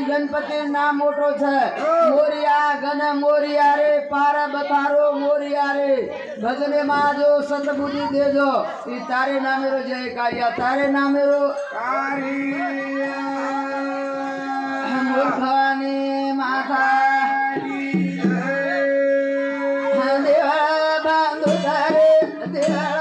गणपति नाम मोटो छे मोरिया गण मोरिया रे पार बतारो मोरिया रे भजने माजो सतबुद्धि देजो ई तारे नामेरो जय कारिया तारे नामेरो कारिया मूर्खवानी माथा देवा बांधो तारे देवा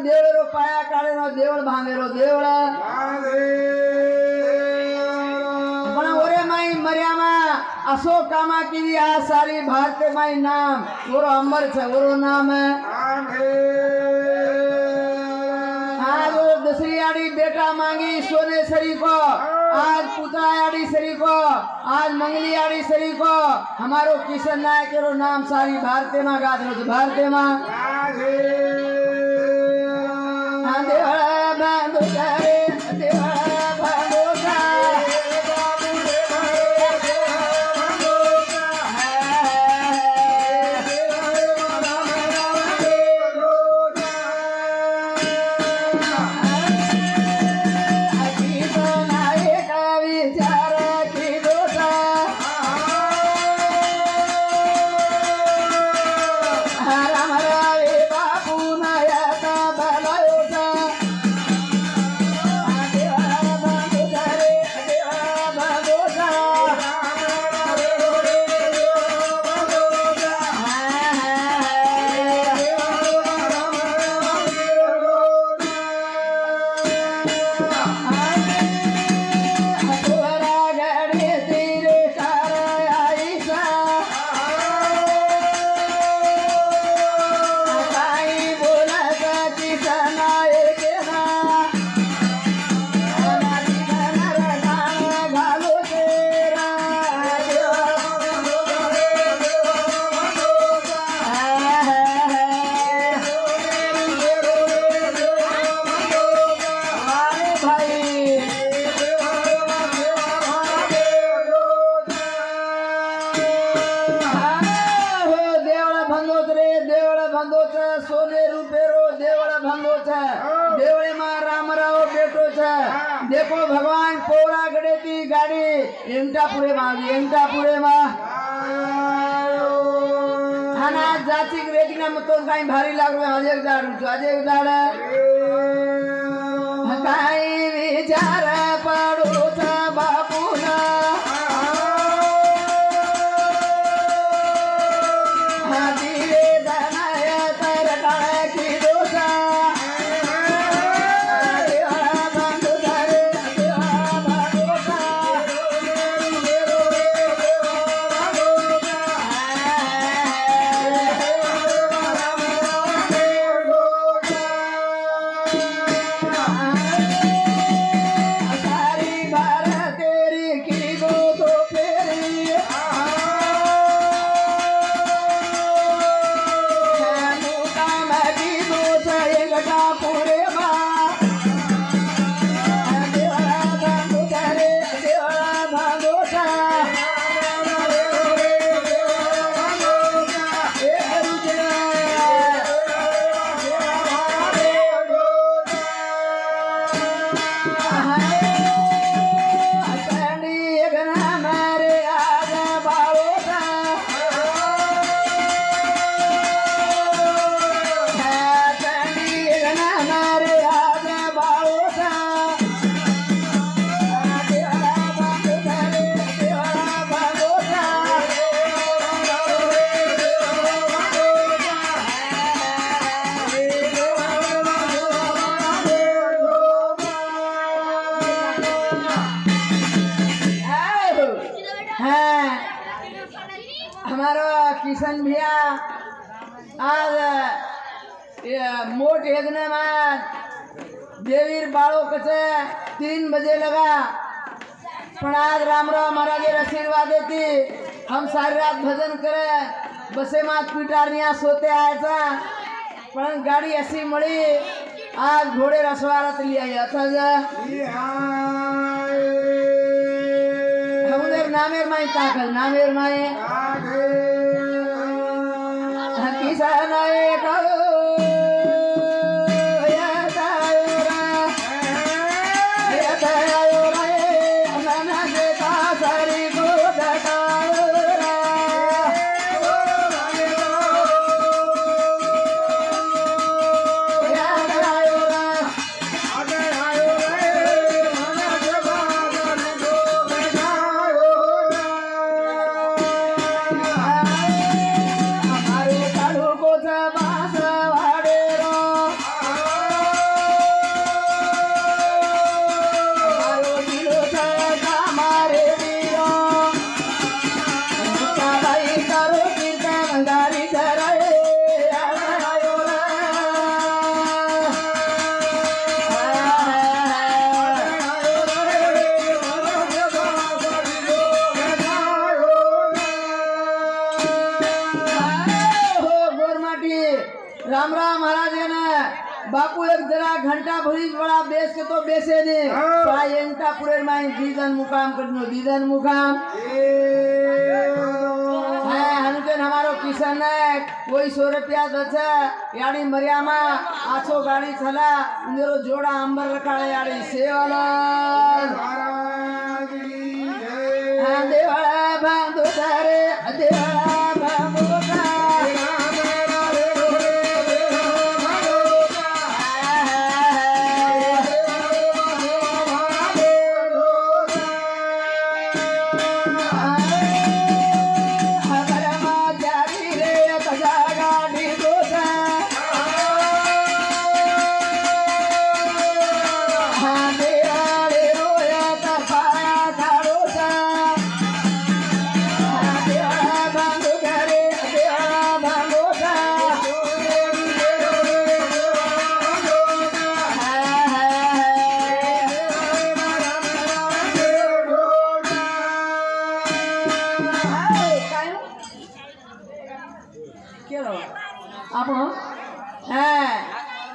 देवळो पाया काढेनो देवळ भांगेरो देवळ पण ओरे माई मर्यामा असो कामा की आ सारी भारत माई नाम ओरो अमर छे ओरो नाम आज दसरिया आड़ी बेटा मांगी सोने सरी को, आज पुतरा आड़ी सरी को, आज मंगली आड़ी सरी को, हमारो किशन नायक रो नाम सारी भारते माँ गा दो, भारते माँ देवड़ा बांधो करे, देवड़ा बांधो सोने रूपेरो देवड़ा भंगो छे, देवड़े मां रामराव बेटो छे। देखो भगवान पोरा गड़ेती गाड़ी एंटापुरे मांगी, एंटापुरे मां हाना जाची रेजना मतो काई भारी लागवे आज एक दाड़ू छ, आज एक दाड़ा काई विचार पड़ो छ बापूना किशन भैया आज मोट यज्ञ में देवीर बाड़ो कचे 3 बजे लगा, पण आज रामराव महाराज आशीर्वाद देती हम सारी रात भजन करे, बसे मात पिटारनिया सोते आया था, पण गाड़ी ऐसी मड़ी आज घोड़े रसवारत लिया था हमुदेर नामेर माई ताकल, नामेर माई किसान Basa बापू एक जरा घंटा भरी बड़ा बेस के तो बेसे ने प्राय एंटा पूरे माई दीदन मुकाम करनो दीदन मुकाम है हनकेन हमारो किशन है कोई 100 रुपया दछा याडी मरियामा आछो गाड़ी छला उनेरो जोड़ा अंबर रखाड़े याडी सेवलन देवड़ा बांधो तारे देवड़ा बांधो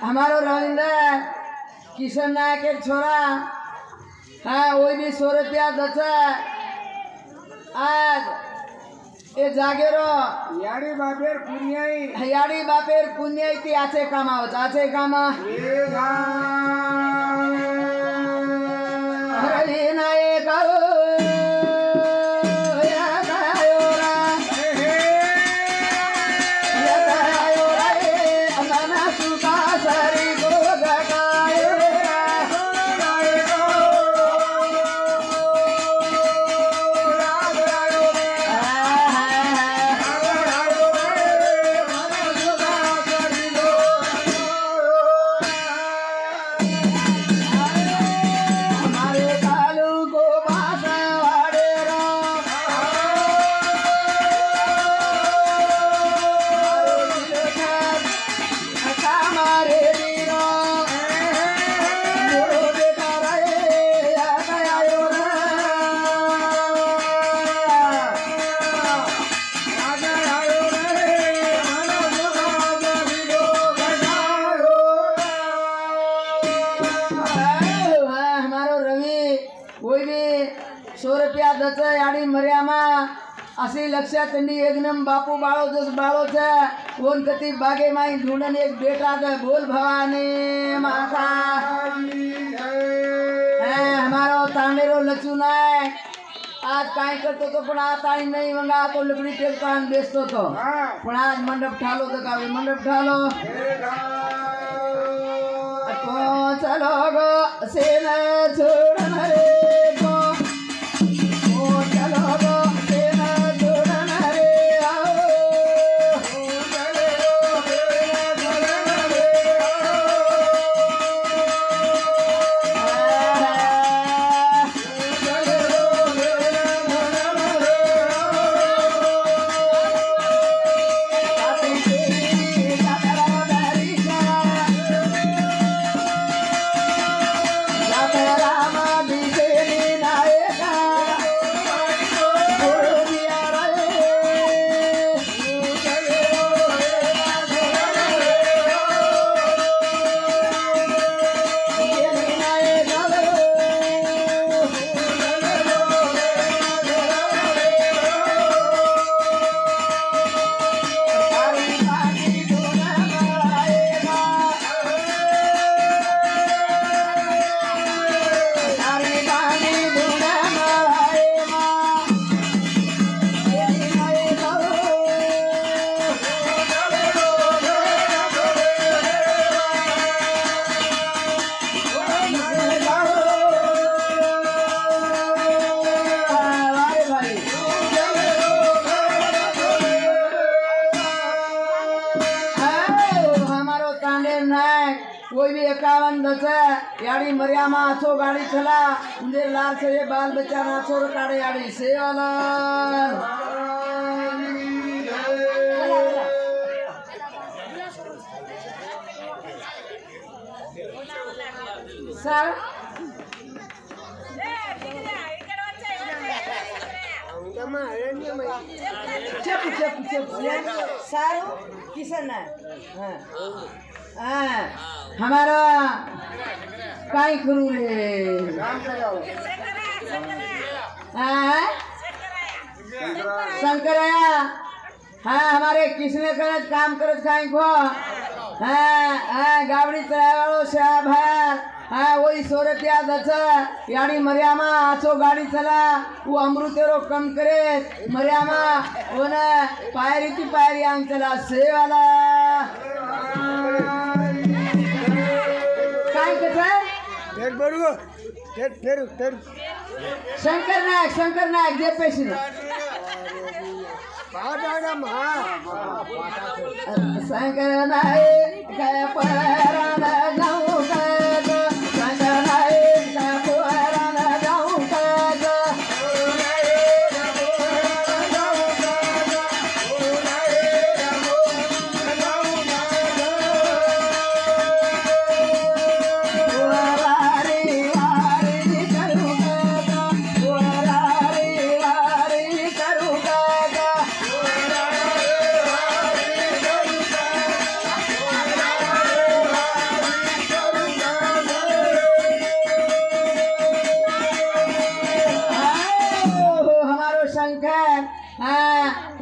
हमारो रविंद्र किशन नायक एक छोरा हाँ वही भी 100 रुपया दचा आज ये जागेरो याडी बापेर पुण्याई ती आचे कामा होता आचे कामा हरली नायक याडी मर्यामा असी लक्षा चंडी एकदम बापू बाळो जस बाळो छे कोण कती बागे माई ढूंढन एक बेटा के बोल भवानी माता है हमारो तांडेरो लचू नाय आज काय करतो तो पण आता नहीं मंगा तो लकड़ी टेक पान बेचतो तो पण आज मंडप ठालो तो का मंडप ठालो तो चलो गो सेन छोड़न रे कोई भी 51 दस याड़ी मरियामा आछो गाड़ी चला उंदे लार से ये बाल बच्चा नाचो काड़े याड़ी से वाला सर చెప్పు చెప్పు చెప్పు సారు కిషన్ हमारा काय करू रे शंकरया हाँ हमारे किसने करत काम करत खाई को हाँ गावड़ी चलाए वालों से आभार हाँ वही 100 रुपया दच यानी मरियामा आछो गाड़ी चला वो अमृतेरो कम करे मरियामा वो न पायरी की पायरी आंग चला से वाला काय कथा फिर बड़ो फिर शंकर नायक जे पैसे शंकर नायक काय परान जाऊ शंकर नायक काय परान जाऊ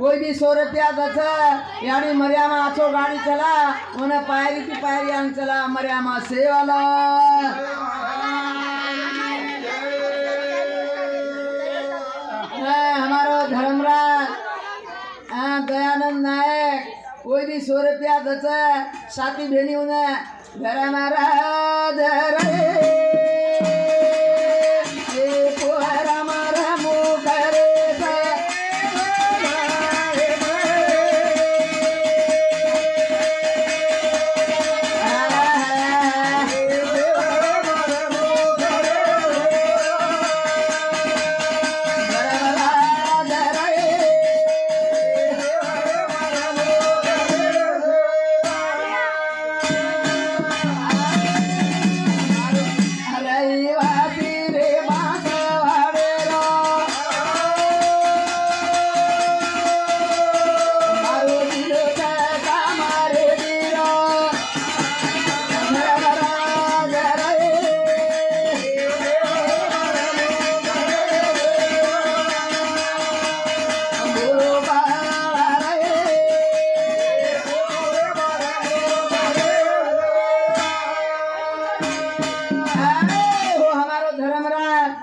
कोई भी 100 रुपया दच यानी मरियामा आछो गाड़ी चला उन्हें पायरी की पायरी आंग चला मरियामा से वाला हमारो धर्मराज दयानंद नायक कोई भी 100 रुपया दच साथी भेनी उन्हें घर महाराज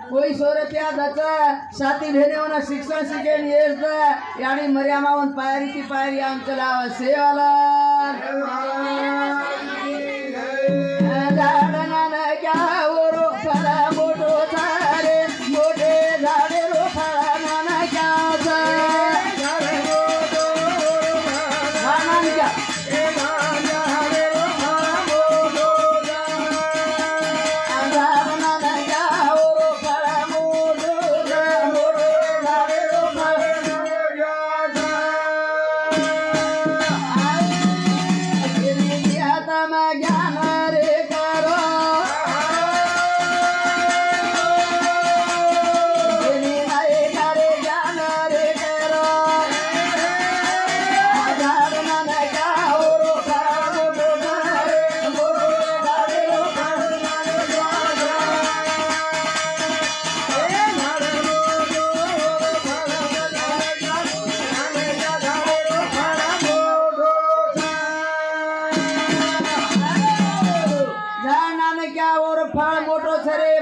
कोई 100 रुपया दच साथी भेने होना शिक्षण सीखे यानी मरियामा पायरी की पायरी आम चलाव से वाला क्या वो फला मोटो थारे मोटे झाड़े रो फला नाना क्या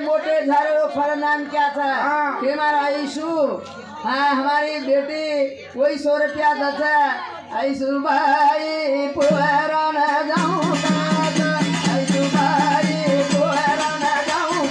मोटे झारे फल नाम क्या था हमारा आईशु हाँ हमारी बेटी वही 100 रुपया दच आईशु भाई पुहरा न जाऊँ आईशु भाई पुहरा न जाऊँ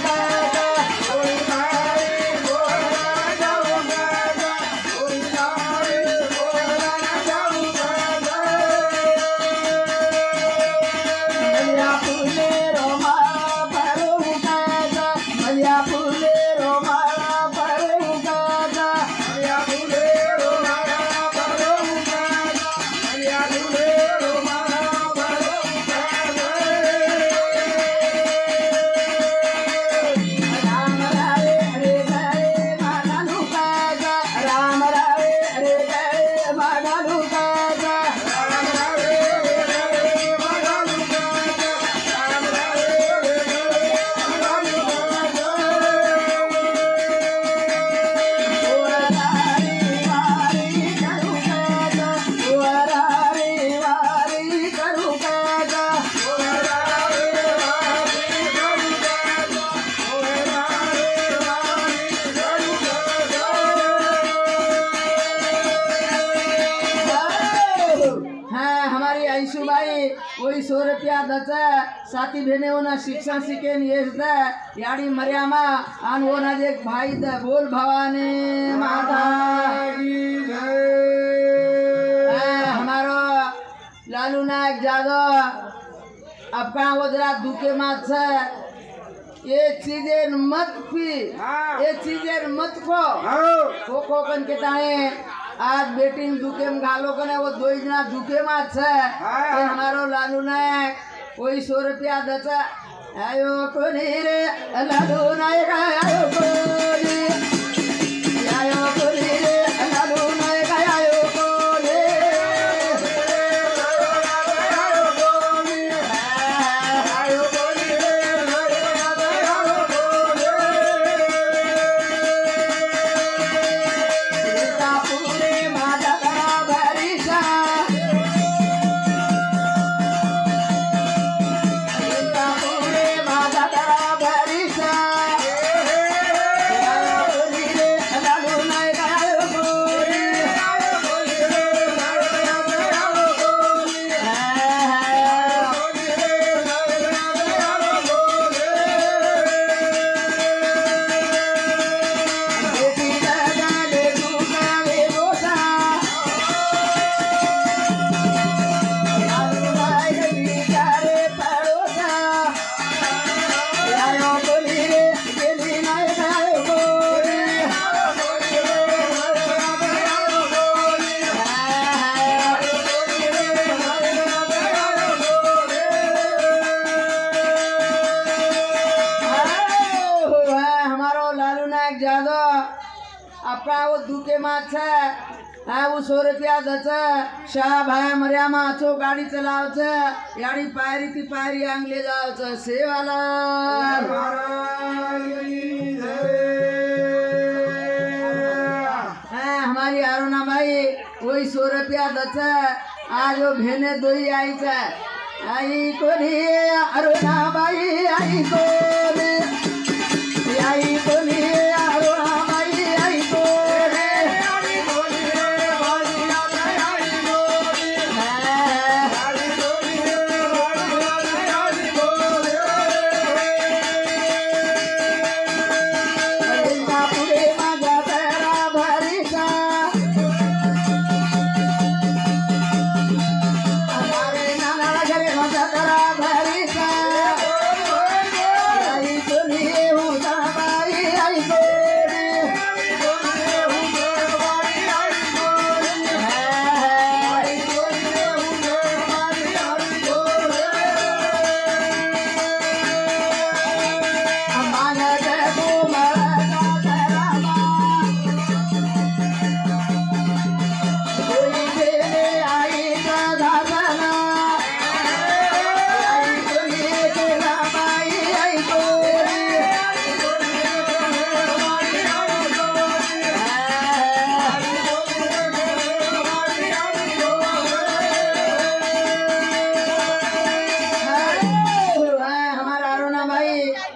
ईशुबाई वही 100 रुपया दच साथी भेने होना शिक्षण सीखे येस द याड़ी मरियामा आन वो ना देख भाई द बोल भवानी माता की जय। हमारो लालू नायक जादव आपका वो जरा दुखे मात से ये चीजें मत पी ये चीजें मत खो खो कन के ताने आज बेटी दुखे में घालो कने वो 2 जना दुखे मात से हमारो लालू नायक वही 100 रुपया दच आयो कोनी रे लालू नायक आयो कोनी रे लालू नायक आयो कोनी अपना वो दुखे मात है वो 100 रुपया दच शाह भाई मरियामा अच्छो गाड़ी चलाव छे यानी पायरी थी पायरी आंग ले जाओ छे सेवाला हमारी अरुणा भाई वही 100 रुपया दच आज वो भेने दोई आई छे आई कोनी अरुणा भाई आई कोनी अरुणा भाई आई कोनी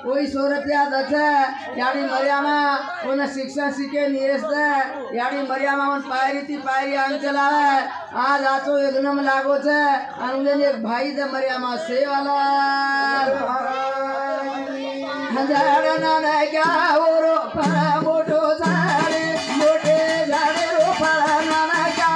वही 100 रुपया दच यानी मरियामा उन शिक्षण सीखे नियस दे यानी मरियामा उन पायरी थी पायरी आंग चलावे आज आचो एकदम लागो छे अनुले एक भाई दे मरियामा से वाला हजार ना क्या ओरो पर मोटो झाड़े मोटे झाड़े रो पर ना क्या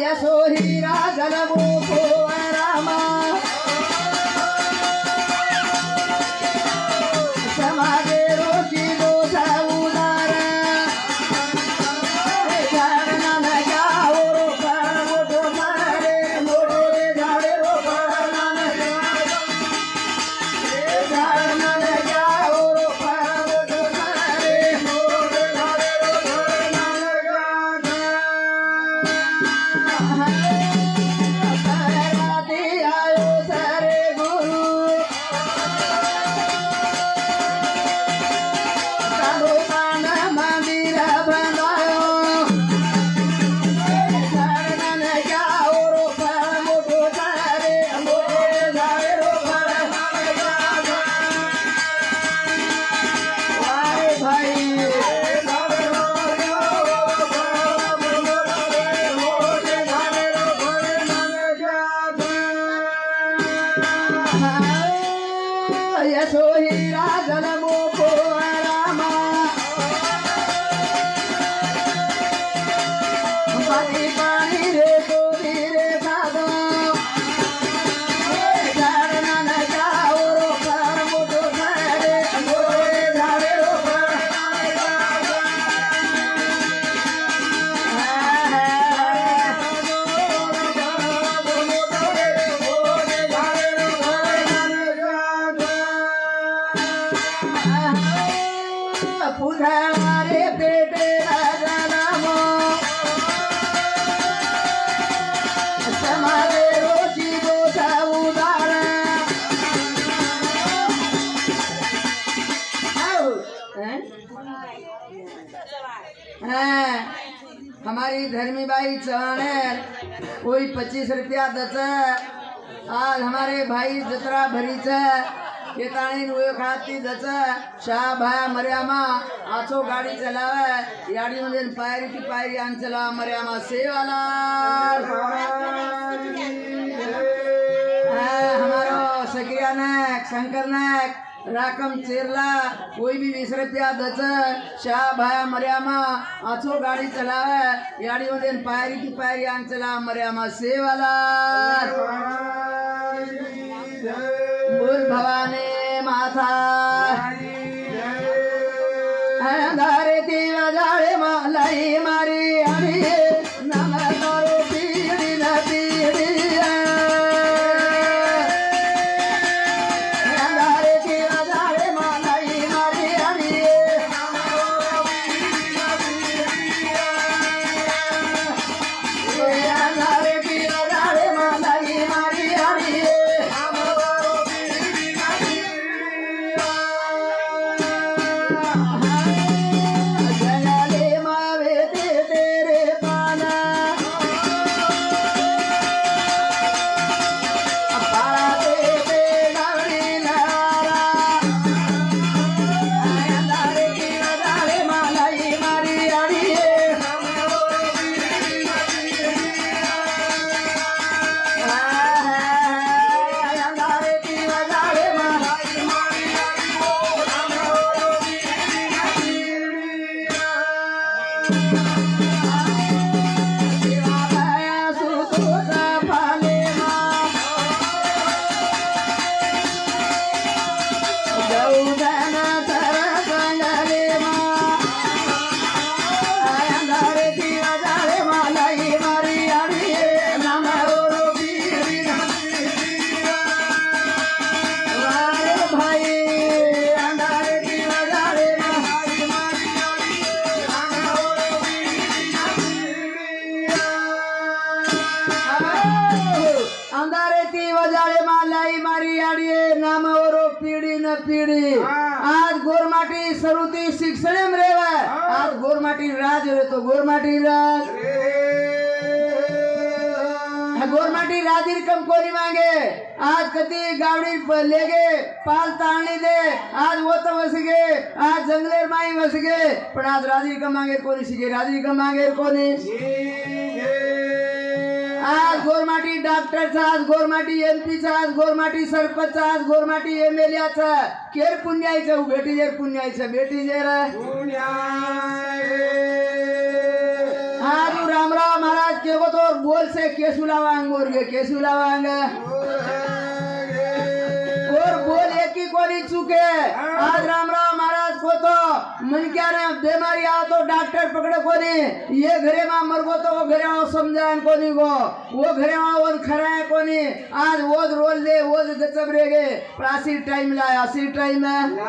यशो हीरा जलमो को रामा समागे रोची दोष उदार झाडना न जाओ रोपण मोठो झाडे मोठे झाडे रोपण झाडना न जाओ रोपण मोठो झाडे मोठे झाडे रोपण कराते आयो सारे गुरु साधुमान मंदिर बनायो झाडना न जाओ रोपण मोठो झाडे मोठे झाडे रोपण वारे भाई यशो हीरा जलमो को रामा पानी पानी रे तो रे साधो झाडना न जाओ रोपण मोठो झाडे मोठे झाडे रोपण पुधारे पेटे राजानामो समागे रोची दोषा उदार हमारी धर्मी बाई चौहान कोई 25 रुपया दच आज हमारे भाई जतरा भरी ये ताणी नुयो खाती जच शाह भाया मर्यामा आछो गाड़ी चलावे याड़ी में पायरी की पायरी आन चला मर्यामा सेवाला हमारो सकिया नायक शंकर नायक राकम चेरला कोई भी 20 रुपया दच शाह भाया मर्यामा आछो गाड़ी चलावे याड़ी में पायरी की पायरी आन चला मर्यामा सेवाला बोल भवानी माता अंधारे तीवा जाड़े मालाई मारी अड़ी नम करो पीड़ी न पीड़ी अंधारे तीवा जाड़े मालाई मारी अड़ी अंधारे तीवा जाड़े मालाई मारी अड़ी पीढ़ी आज गोरमाटी सरुती शिक्षण रेवा आज गोरमाटी राज रे तो गोरमाटी राज गोरमाटी राजी कम कोनी मांगे आज कति गावड़ी लेगे पाल ताणी दे आज वो तो वसगे आज जंगलेर माई वसगे पण आज राजी कम मांगे कोनी सिगे राजी कम मांगे कोनी आज गोरमाटी डॉक्टर चा आज गोरमाटी एमपी चा आज गोरमाटी सरपंच चा आज गोरमाटी एमएलए चा केर पुण्यायचं बेटी जेर पुण्यायचं बेटी जेर आज राम राम महाराज के को तो बोल से केसु लावांग बोल के केसु लावांग और बोल एक ही कोनी चुके आज राम राम महाराज को तो मन क्या ने बीमारी आओ तो डॉक्टर पकड़े कोनी ये घरे में मर गो तो वो घरे में समझान कोनी को वो घरे में वो खरा है कोनी आज वो रोल दे वो गचब रहेगे पर आसी टाइम लाया आसी टाइम में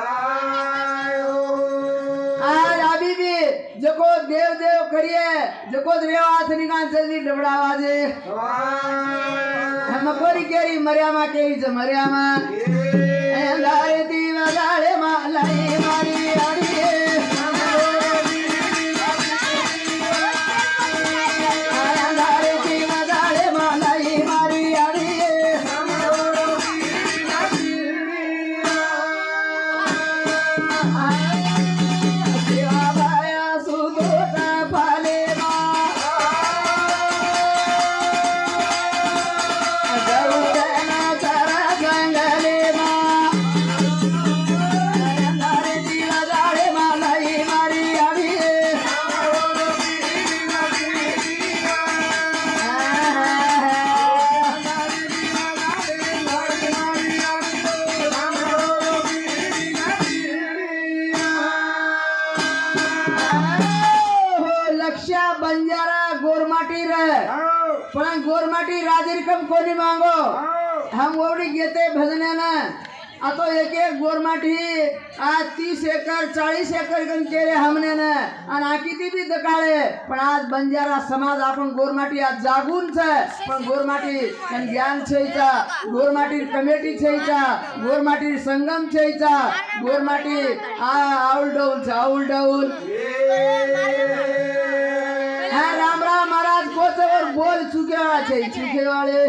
आज अभी भी जको देव देव करिए जको रेव हाथ निकाल जल्दी डबड़ावा दे हम कोरी केरी मरियामा केरी ज मरियामा अंधारे दीवा गाड़े मालाई मारी आड़ी अंधारे दीवा गाड़े मालाई मारी आड़ी पण गोरमाटी राजरिकम कोणी मांगो हम ओवडी घेते भजने ना आता एक एक गोरमाटी आज 30 एकर 40 एकर गण केले हमने ना आणि आकिती भी दकाळे पण आज बंजारा समाज आपण गोरमाटी आज जागून छे पण गोरमाटी आणि ज्ञान छेचा गोरमाटी कमिटी छेचा गोरमाटी संगम छेचा गोरमाटी आउल डाउल हाँ राम राम महाराज कोच और बोल चुके वाले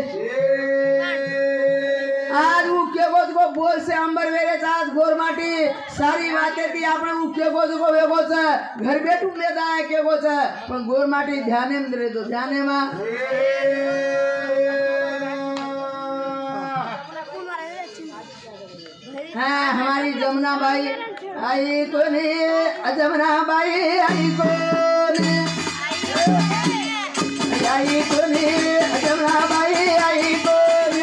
आज वो के को बोल से अंबर वेरे आज गोरमाटी सारी बातें थी आपने वो के को वेगो छ घर बैठू लेता है के को छ पण गोरमाटी ध्याने में रे तो ध्याने में हाँ हमारी जमुना बाई आई को नहीं जमुना बाई आई को आई कोनी जमुना बाई आई कोनी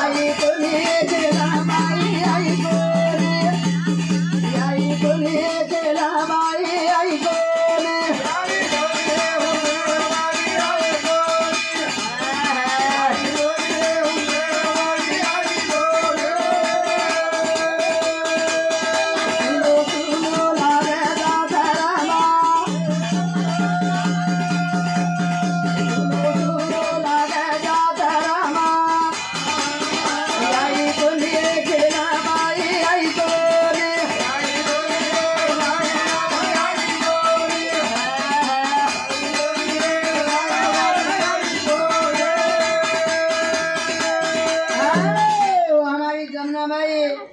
आई कोनी जमुना बाई आई कोनी आई कोनी जमुना बाई आई कोनी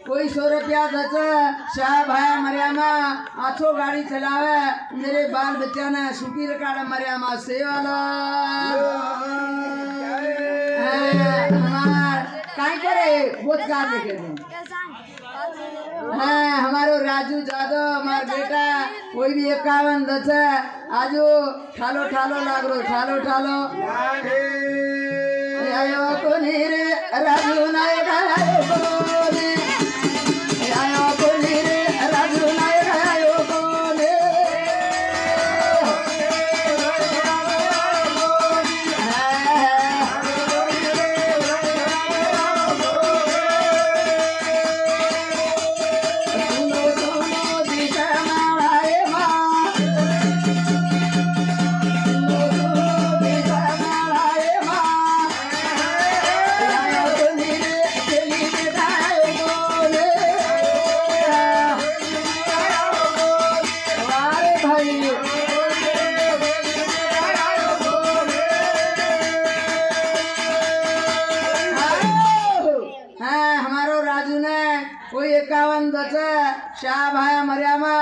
कोई 100 रुपया दच शाह भाया मरियामा आछो गाड़ी चलावे मेरे बाल बच्चा ने सुखी रकाड़ा मरियामा सेवाला हमार काई करे बोझ का देखे हाँ हमारो राजू जादव हमार बेटा कोई भी 51 दच आजो ठालो ठालो लागरो ठालो आयो कोनी रे राजू नायक आयो कोनी आयो कोनी रे राजू नायक आयो कोनी सुनो दिशा माए माँ दिशा माए माँ आयो कोनी रे चली बेटायो कोनी वारे भाई हाँ हमारो राजू ने कोई 51 दच शाह भाया मरियामा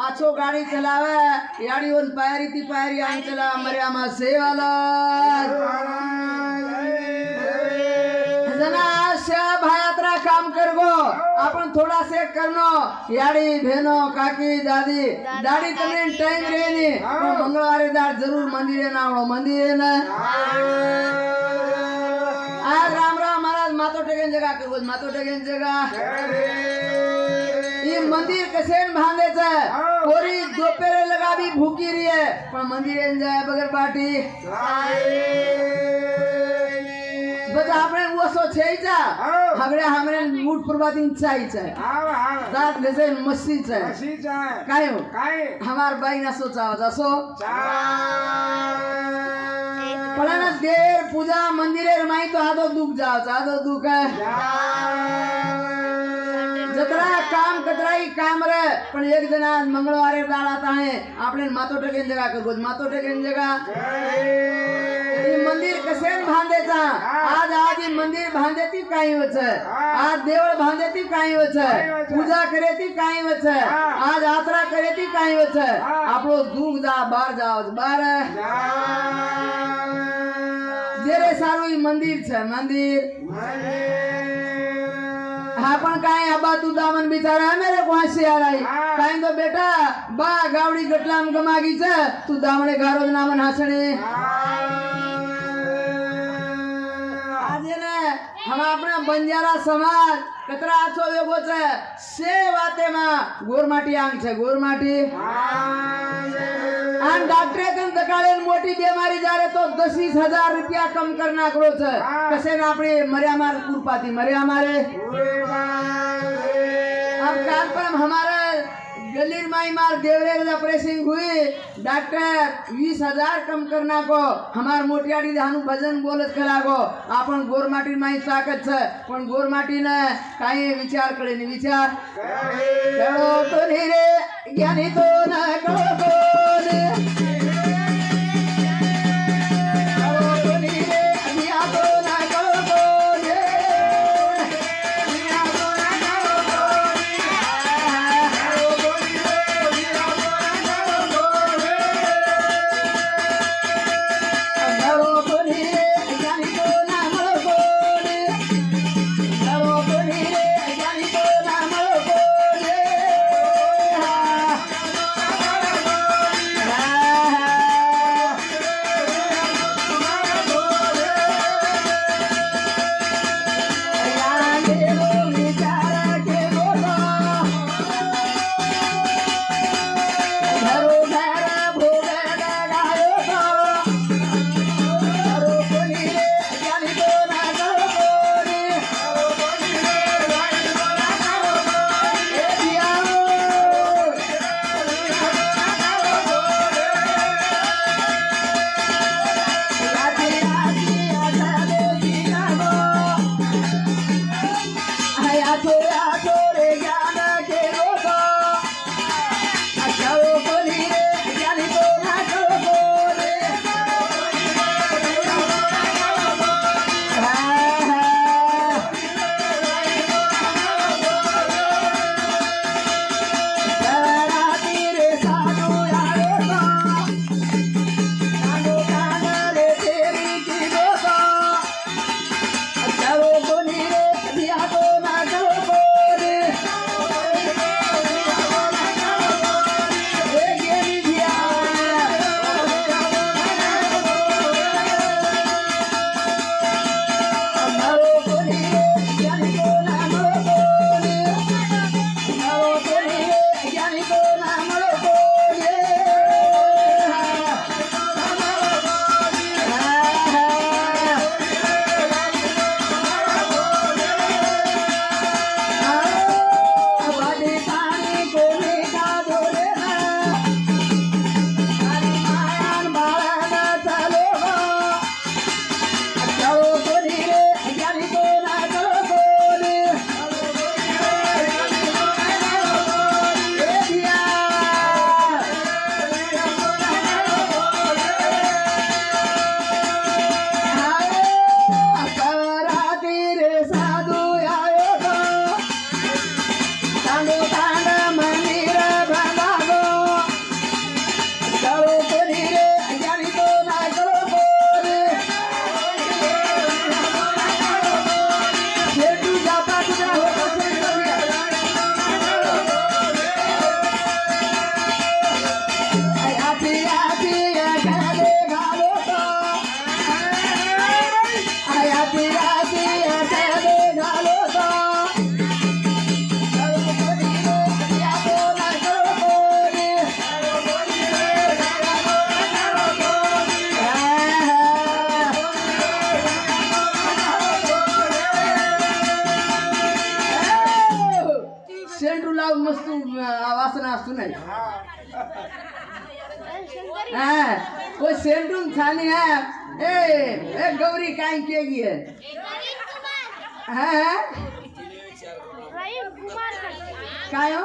आछो गाड़ी चलावे याड़ी उन पैरी ती पैरी आन चला मरियामा सेवाला जना भायात्रा काम करगो आपण थोड़ा से करनो याडी बहनो काकी दादी दादी तमने टाइम रेनी मंगळवारी दाड जरूर मंदिरे नावो मंदिरे ना आज राम राम महाराज मातो टेकेन जगा करगो मातो टेकेन जगा ये मंदिर कसेन बांधायचं कोरी दोपेरे लगा भी भूकी रही है पण मंदिर जाय बगर बाटी बस આપણે ઓસો છેઈचा હગડે હામરે મૂડ પ્રભાતીન છાઈचा દાત લેસે મસ્તી છે કાયો हमार बाई ना सोचा जसो पळाना देर पूजा मंदिरे रमाई तो आदो दुख जाव आदो दुख जतरा काम कतराई काम रे पण एक दिन आज मंगळवारे दाडा ताहे આપણે मातो टेकेन जगा करगो मातो टेकेन जगा मंदिर कसेन बांधायचा आज आज मंदिर बांधेती काही होच आज देवळ बांधेती काही होच पूजा करेती काही होच आज यात्रा करेती काही होच आपलो दुख जा बार जाव बार जेरे सारू मंदिर छे मंदिर हाँ पण काय अबा तू दामन बिचारा मेरे कोहासी आ रही काय तो बेटा बा गावडी गटलाम गमागी छे तू दामने गारो नामन हासणे हम अपना बंजारा समाज कतरा आछो वेगो छे से वाते में गोरमाटी आंग छे गोरमाटी आन डॉक्टरे कन दकाळेन मोटी बीमारी जारे तो 10,000 रुपया कम करना करो छे कसे ना अपनी मर्या मार कुरपाती मर्या मारे अब काल पर हमारे गलीर माई मार देवरे ऑपरेशन हुई डॉक्टर 20,000 कम करना को हमार मोटियाडी धानु भजन बोलत करा को आपण गोरमाटी माई ताकत छे पण गोरमाटी ने काई विचार करे नि विचार करो तो नहीं रे ज्ञानी तो ना करो बोले करो तो नहीं रे अनिया तो ना करो बोले अनिया तो ना करो वस्तू वासना असतो नाही हाँ वो सेंट्रूम थानी है ए गौरी काई केगी है हाँ काय हो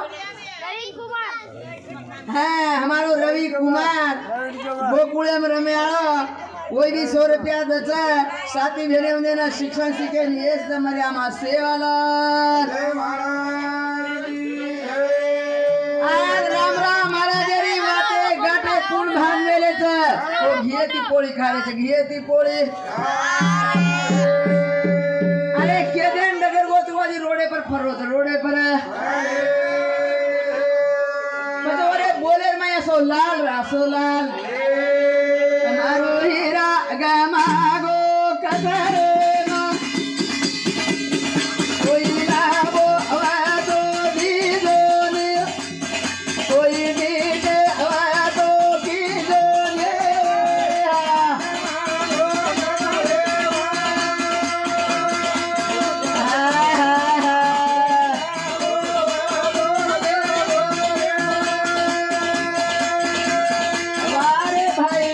हाँ हमारो रवि कुमार गोकुळे में रमे आलो वही भी 100 रुपया दचा साथी भेने उन्हें ना शिक्षण सीखे ये हमारे आमा सेवालाल जय महाराज की जय। आज राम राम महाराजेरी वाटे गाटे कुण भान मेले छ वो घियेती पोळी खाले छ घियेती पोळी अरे केदेन नगर गोतवाजी रोडे पर फरो छ रोडे पर तो अरे बोले मैं सो लाल रासो लाल हमारो हीरा गमागो कतरे ना कोई लाबो आवाजो दीजो ने कोई दीजे आवाजो कीजो ने वारे भाई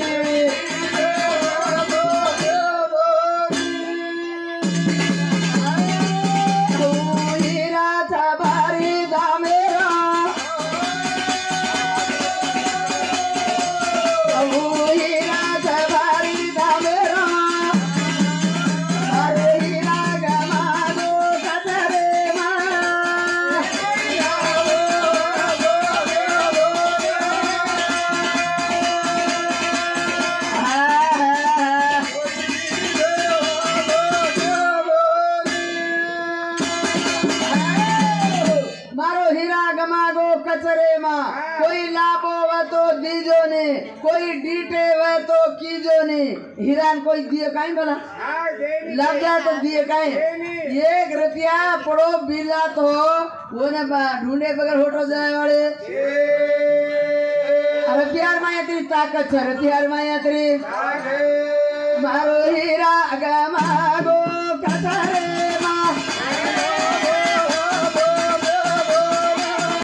कचरे मा कोई लाभो व तो दीजो ने कोई डीटे व तो कीजो ने हिरान कोई दिए काई बोला लग जा तो दिए काई 1 रुपया पड़ो बिला तो वो ने ढूंढे बगैर होटो जाए वाले रुपयार माया तेरी ताकत है रुपयार माया तेरी मारो हीरा गमागो